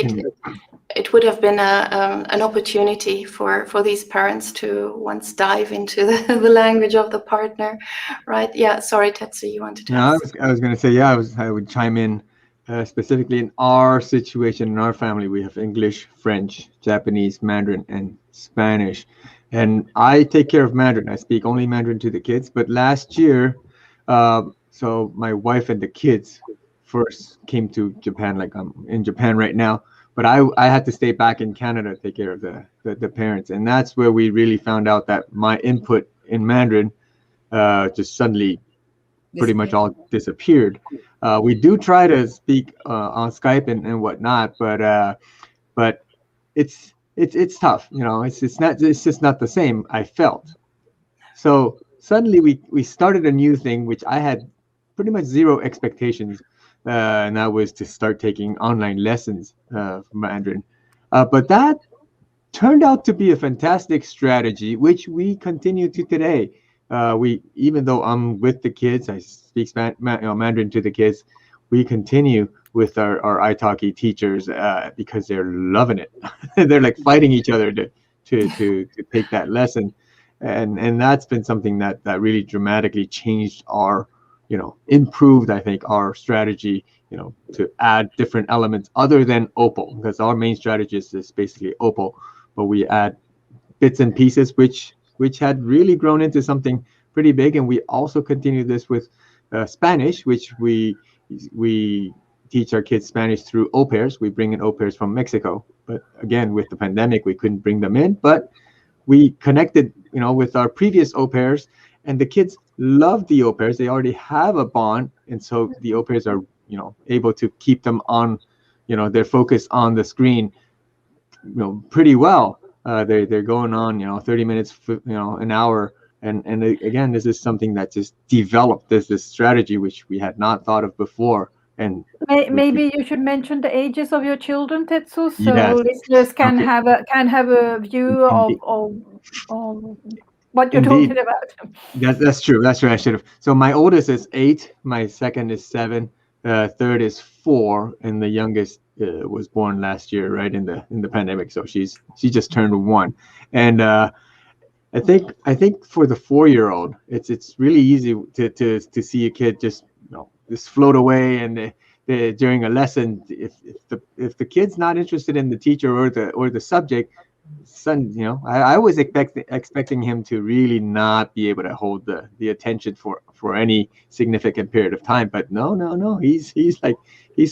it would have been an opportunity for these parents to once dive into the language of the partner, right? Yeah, sorry, Tetsu, you wanted to ask. I was going to say, I would chime in. Specifically in our situation, in our family, we have English, French, Japanese, Mandarin, and Spanish. And I take care of Mandarin. I speak only Mandarin to the kids. But last year, so my wife and the kids first came to Japan, like I'm in Japan right now. But I had to stay back in Canada to take care of the parents. And that's where we really found out that my input in Mandarin just suddenly pretty much all disappeared. We do try to speak on Skype and whatnot, but it's tough. It's just not the same. I felt. So suddenly we started a new thing, which I had pretty much zero expectations, and that was to start taking online lessons for Mandarin. But that turned out to be a fantastic strategy, which we continue to today. Even though I'm with the kids, I speak Mandarin to the kids, we continue with our italki teachers because they're loving it. They're like fighting each other to take that lesson. And that's been something that really dramatically changed our, improved, I think, our strategy, to add different elements other than OPO, because our main strategy is basically OPO, but we add bits and pieces, which had really grown into something pretty big. And we also continue this with Spanish, which we teach our kids Spanish through au pairs. We bring in au pairs from Mexico, but again, with the pandemic, we couldn't bring them in, but we connected, with our previous au pairs, and the kids love the au pairs. They already have a bond, and so the au pairs are, able to keep them on, their focus on the screen, pretty well. They're going on, 30 minutes, an hour. And again, this is something that just developed this strategy, which we had not thought of before. And maybe you should mention the ages of your children, Tetsu, so yes. listeners can have a view of what you're talking about. That's true. That's true. I should have. So my oldest is 8, my second is 7, third is 4, and the youngest was born last year, right in the pandemic. So she just turned 1, and I think for the 4-year-old, it's really easy to see a kid just just float away, and during a lesson, if the kid's not interested in the teacher or the subject, I was expecting him to really not be able to hold the attention for any significant period of time. But no, he's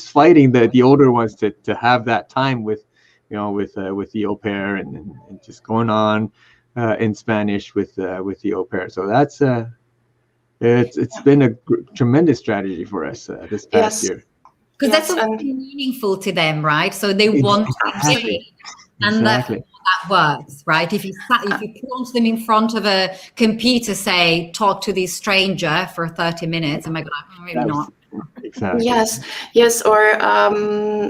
fighting the older ones to have that time with the au pair and just going on in Spanish with the au pair. So that's it's been a tremendous strategy for us this past year. Because that's something meaningful to them, right? So they want to be, and that works, right? If you put them in front of a computer, say, talk to this stranger for 30 minutes, oh my God, maybe not. Exactly. Yes. Or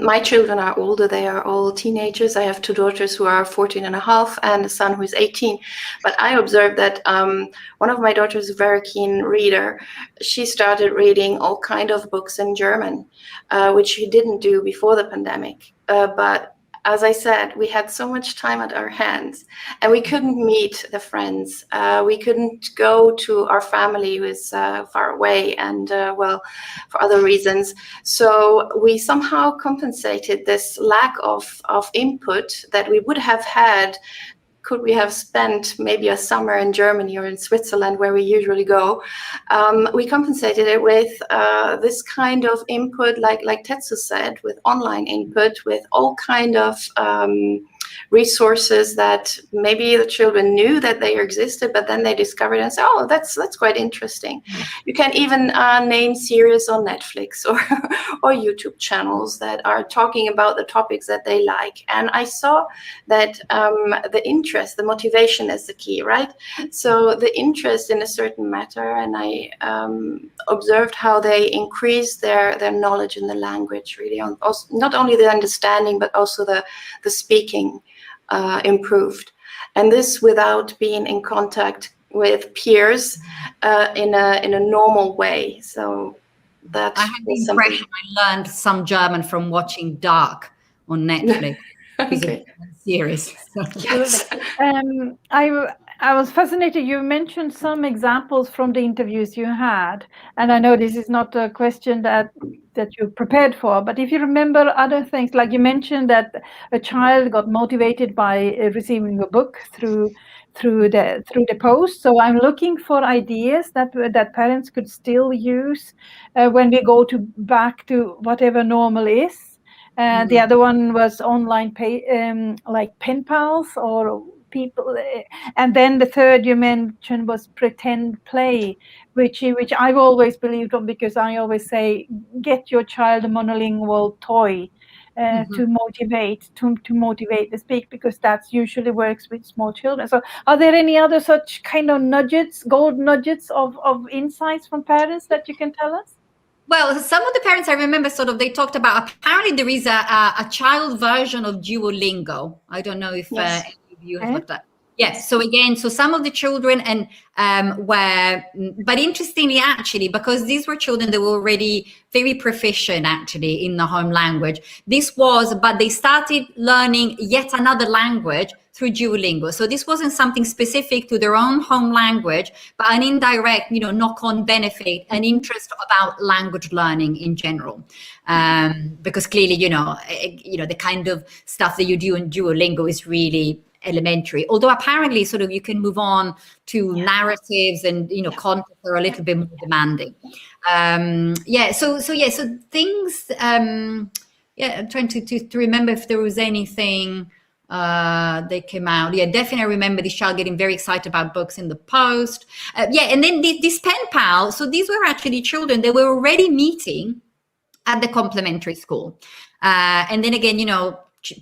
my children are older. They are all teenagers. I have 2 daughters who are 14 and a half and a son who is 18. But I observed that one of my daughters is a very keen reader. She started reading all kind of books in German, which she didn't do before the pandemic. But as I said, we had so much time at our hands, and we couldn't meet the friends. We couldn't go to our family who is far away, and well, for other reasons. So we somehow compensated this lack of input that we would have had. Could we have spent maybe a summer in Germany or in Switzerland, where we usually go? We compensated it with this kind of input, like Tetsu said, with online input, with all kind of resources that maybe the children knew that they existed, but then they discovered and said, oh, that's quite interesting. You can even name series on Netflix or YouTube channels that are talking about the topics that they like. And I saw that the interest, the motivation is the key, right? So the interest in a certain matter, and I observed how they increased their knowledge in the language, really, on also, not only the understanding, but also the speaking improved. And this without being in contact with peers in a normal way. So that I had the impression I learned some German from watching Dark on Netflix. Okay. Series. Yes. I was fascinated. You mentioned some examples from the interviews you had, and I know this is not a question that you prepared for, but if you remember other things, like you mentioned that a child got motivated by receiving a book through the post. So I'm looking for ideas that parents could still use when we go back to whatever normal is. The other one was online like pen pals or people, and then the third you mentioned was pretend play, which I've always believed on, because I always say get your child a monolingual toy to motivate the speak, because that usually works with small children. So are there any other such kind of gold nuggets of insights from parents that you can tell us? Well, some of the parents I remember they talked about, apparently there is a child version of Duolingo. I don't know if yes. any of you have looked at that. Yes. So again, some of the children but interestingly, actually, because these were children that were already very proficient actually in the home language. But they started learning yet another language through Duolingo. So this wasn't something specific to their own home language, but an indirect, knock-on benefit, an interest about language learning in general. Because clearly, the kind of stuff that you do in Duolingo is really elementary, although apparently you can move on to narratives and content are a little bit more demanding. So things I'm trying to remember if there was anything they came out. Definitely remember this child getting very excited about books in the post. And then this pen pal, so these were actually children that were already meeting at the complementary school, and then again,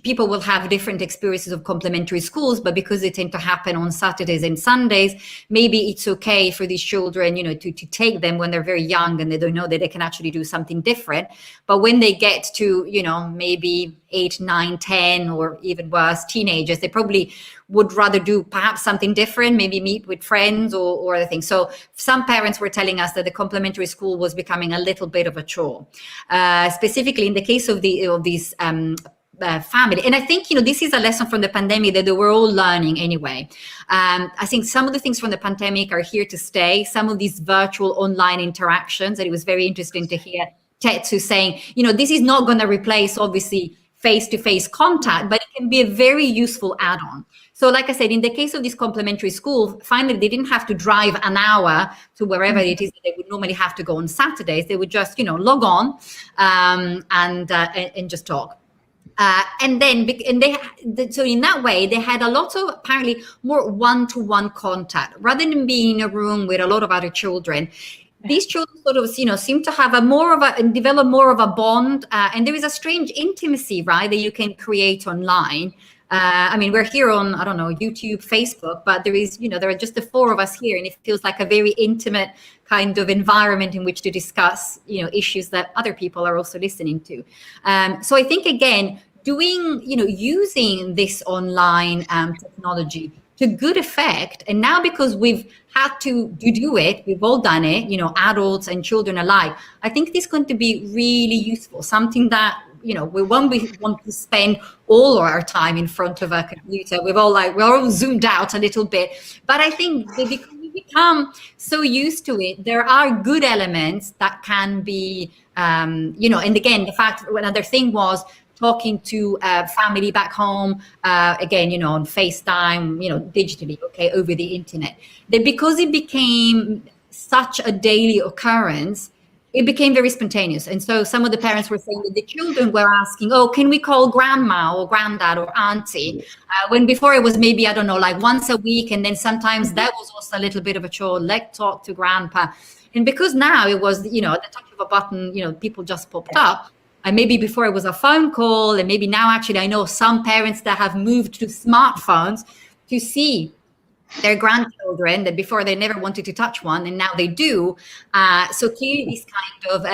people will have different experiences of complementary schools, but because they tend to happen on Saturdays and Sundays, maybe it's okay for these children, to take them when they're very young and they don't know that they can actually do something different. But when they get to, maybe 8, 9, 10, or even worse, teenagers, they probably would rather do perhaps something different, maybe meet with friends or other things. So some parents were telling us that the complementary school was becoming a little bit of a chore, specifically in the case of these family. And I think, this is a lesson from the pandemic that they were all learning anyway. I think some of the things from the pandemic are here to stay. Some of these virtual online interactions, and it was very interesting to hear Tetsu saying, this is not going to replace, obviously, face-to-face contact, but it can be a very useful add-on. So like I said, in the case of this complementary school, finally, they didn't have to drive an hour to wherever it is that they would normally have to go on Saturdays. They would just, log on and just talk. So in that way, they had a lot of apparently more one-to-one contact rather than being in a room with a lot of other children. These children seem to have develop more of a bond, and there is a strange intimacy, right, that you can create online. We're here on, I don't know, YouTube, Facebook, but there are just the four of us here, and it feels like a very intimate kind of environment in which to discuss, issues that other people are also listening to. So I think, again, using this online technology to good effect, and now because we've had to do it, we've all done it, adults and children alike, I think this is going to be really useful, something that we won't want to spend all our time in front of a computer. We're all zoomed out a little bit. But I think that because we become so used to it, there are good elements that can be, and again, the fact, another thing was talking to family back home, again, on FaceTime, digitally, okay, over the internet. That because it became such a daily occurrence, it became very spontaneous. And so some of the parents were saying that the children were asking, oh, can we call grandma or granddad or auntie? When before it was maybe, I don't know, like once a week. And then sometimes that was also a little bit of a chore, let's talk to grandpa. And because now it was, at the touch of a button, people just popped up. And maybe before it was a phone call, and maybe now actually I know some parents that have moved to smartphones to see their grandchildren that before they never wanted to touch one, and now they do. So clearly this kind of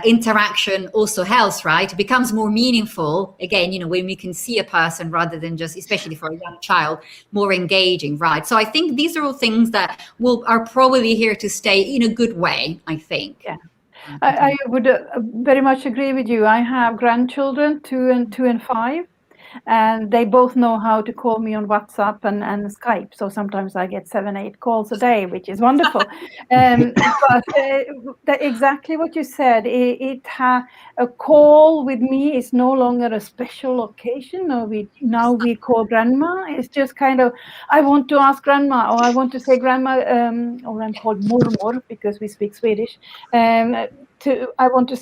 interaction also helps, right? It becomes more meaningful, again, when we can see a person rather than just, especially for a young child, more engaging, right? So I think these are all things that are probably here to stay in a good way, I think. Yeah. I would very much agree with you. I have grandchildren, 2 and 5, and they both know how to call me on WhatsApp and Skype. So sometimes I get 7-8 calls a day, which is wonderful. But exactly what you said, a call with me is no longer a special occasion. Now we call grandma. It's just kind of, I want to ask grandma, or I want to say grandma, or I'm called mormor because we speak Swedish. I want to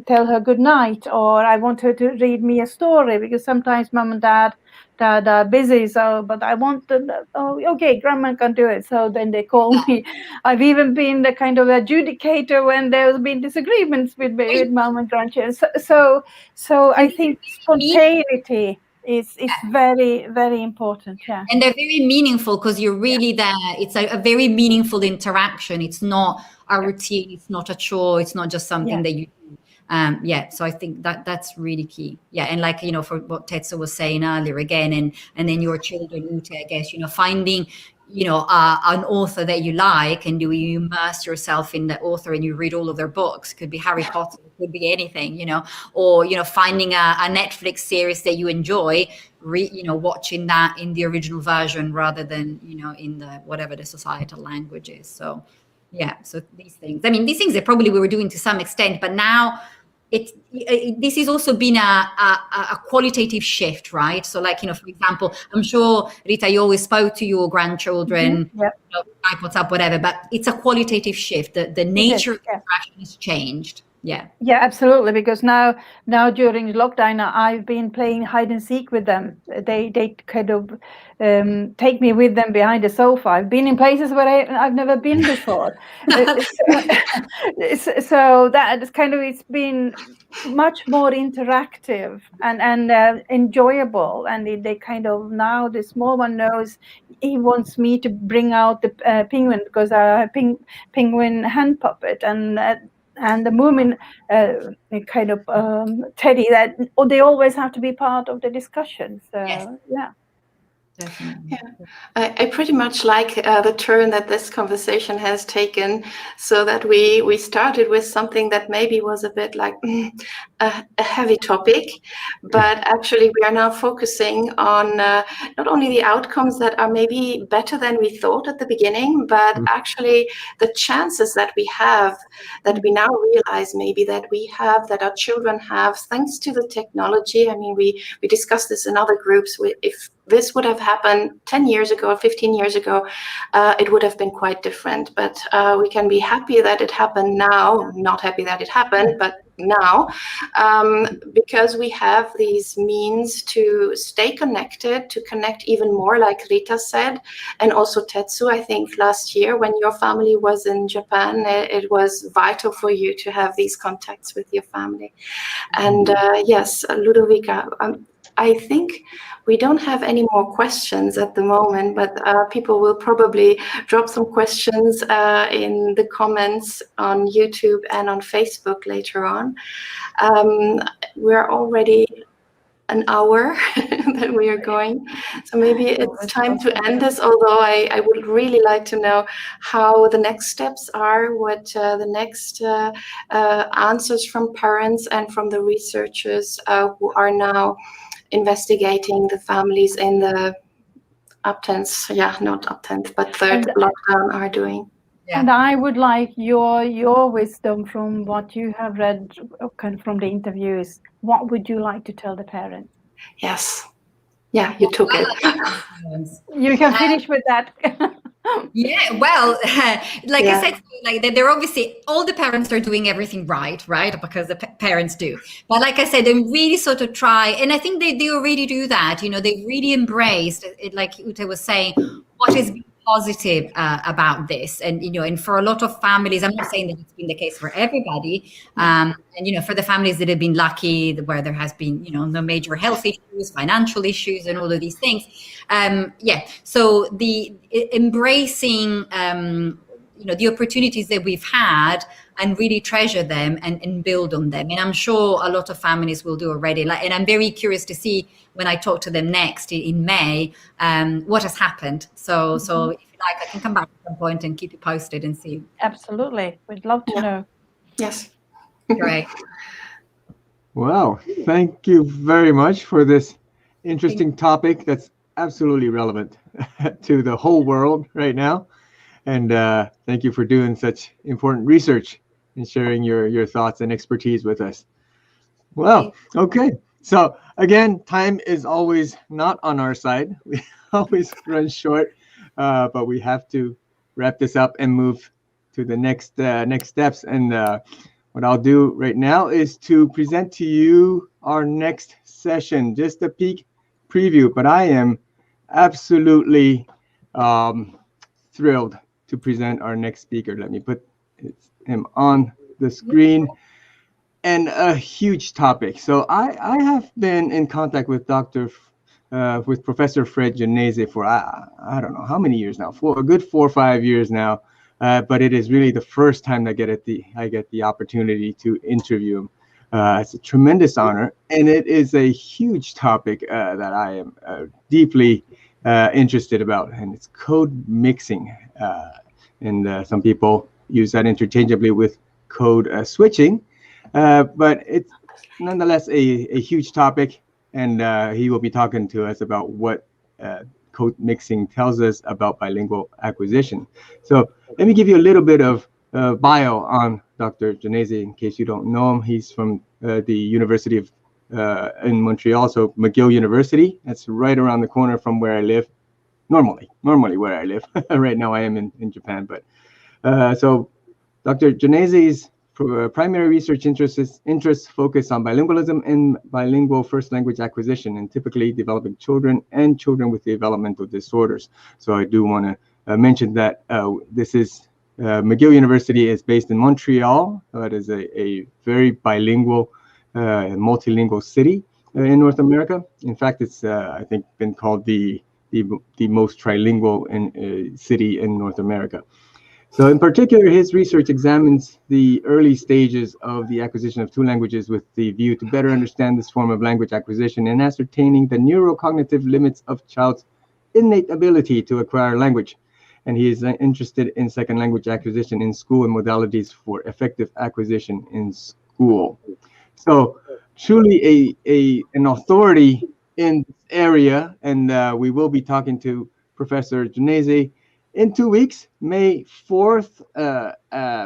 tell her good night, or I want her to read me a story, because sometimes mom and dad are busy. So, but I want okay, grandma can do it. So then they call me. I've even been the kind of adjudicator when there's been disagreements with mom and grandchildren. So I think spontaneity is very, very important. Yeah. And they're very meaningful because you're really there. It's a very meaningful interaction. It's not a routine. It's not a chore. It's not just something that you do. So I think that's really key. Yeah, and like, for what Tetsu was saying earlier again, and then your children, Ute, I guess, finding, an author that you like, and you immerse yourself in the author and you read all of their books. Could be Harry Potter, could be anything, or, finding a Netflix series that you enjoy, watching that in the original version rather than, in the, whatever the societal language is. So, yeah, so these things, that probably we were doing to some extent, but now this has also been a qualitative shift, right? So like, for example, I'm sure, Rita, you always spoke to your grandchildren, WhatsApp, whatever, but it's a qualitative shift. The nature of the interaction has changed. Yeah, absolutely. Because now during lockdown, I've been playing hide and seek with them. They kind of take me with them behind the sofa. I've been in places where I've never been before. So that is kind of, it's been much more interactive and enjoyable. And they kind of, now the small one knows he wants me to bring out the penguin, because I have a penguin hand puppet, and the Moomin kind of teddy, that they always have to be part of the discussion. So yeah. Definitely. Yeah, I pretty much like the turn that this conversation has taken, so that we started with something that maybe was a bit like a heavy topic, but actually we are now focusing on not only the outcomes that are maybe better than we thought at the beginning, but actually the chances that we have, that we now realize maybe that our children have, thanks to the technology. We discussed this in other groups. If this would have happened 10 years ago or 15 years ago, it would have been quite different. But we can be happy that it happened now, not happy that it happened, but now, because we have these means to stay connected, to connect even more, like Rita said, and also Tetsu. I think last year when your family was in Japan, it was vital for you to have these contacts with your family. And yes, Ludovica, I think we don't have any more questions at the moment, but people will probably drop some questions in the comments on YouTube and on Facebook later on. We're already an hour that we are going. So maybe it's time to end this, although I would really like to know how the next steps are, what the next answers from parents and from the researchers who are now investigating the families in the not up 10th, but third lockdown are doing. Yeah. And I would like your wisdom from what you have read kind of from the interviews. What would you like to tell the parents? Yes. Yeah, you took it. You can finish with that. Yeah, well, like I said, like they're obviously, all the parents are doing everything right, because the parents do. But like I said, they really sort of try, and I think they already do that. You know, they really embraced it, like Ute was saying, what is positive about this. And, you know, and for a lot of families, I'm not saying that it's been the case for everybody. And, you know, for the families that have been lucky, where there has been, you know, no major health issues, financial issues, and all of these things. So the embracing, you know, the opportunities that we've had and really treasure them and build on them. And I'm sure a lot of families will do already. And I'm very curious to see when I talk to them next in May, what has happened. So if you like, I can come back at some point and keep you posted and see. Absolutely. We'd love to know. Yes. Great. Wow. Thank you very much for this interesting topic that's absolutely relevant to the whole world right now. And thank you for doing such important research and sharing your thoughts and expertise with us. Well, okay. So again, time is always not on our side. We always run short, but we have to wrap this up and move to the next steps. And what I'll do right now is to present to you our next session, just a peek preview. But I am absolutely thrilled to present our next speaker. Let me put him on the screen. And a huge topic. So I have been in contact with with Professor Fred Genese for I don't know how many years now, for a good 4 or 5 years now. But it is really the first time I get the opportunity to interview him. It's a tremendous honor, and it is a huge topic that I am deeply interested about, and it's code mixing. And some people use that interchangeably with code switching. But it's nonetheless a huge topic, and he will be talking to us about what code mixing tells us about bilingual acquisition. So let me give you a little bit of bio on Dr. Genese in case you don't know him. He's from the University of in Montreal, so McGill University. That's right around the corner from where I live. Normally where I live. Right now I am in Japan, but so Dr. Genese's primary research interests focus on bilingualism and bilingual first language acquisition, and typically developing children and children with developmental disorders. So I do want to mention that this is McGill University is based in Montreal. It is a very bilingual, multilingual city in North America. In fact, it's I think been called the most trilingual city in North America. So in particular, his research examines the early stages of the acquisition of two languages with the view to better understand this form of language acquisition and ascertaining the neurocognitive limits of child's innate ability to acquire language. And he is interested in second language acquisition in school and modalities for effective acquisition in school. So truly an authority in this area, and we will be talking to Professor Genese in 2 weeks, May 4th,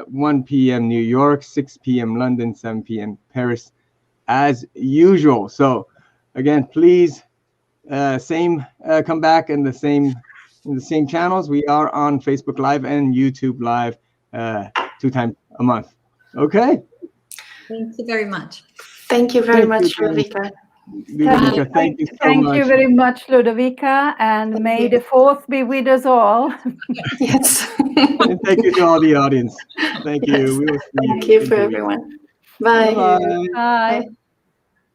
1 p.m. New York, 6 p.m. London, 7 p.m. Paris, as usual. So again, please, come back in the same channels. We are on Facebook Live and YouTube Live 2 times a month. Okay. Thank you very much. Thank you very much, Ludovica. Ludovica, thank you so much. Thank you very much, Ludovica, and may the 4th be with us all. Yes. And thank you to all the audience. Thank you. Yes. We will see you. Thank you for everyone. Bye. Bye. Bye.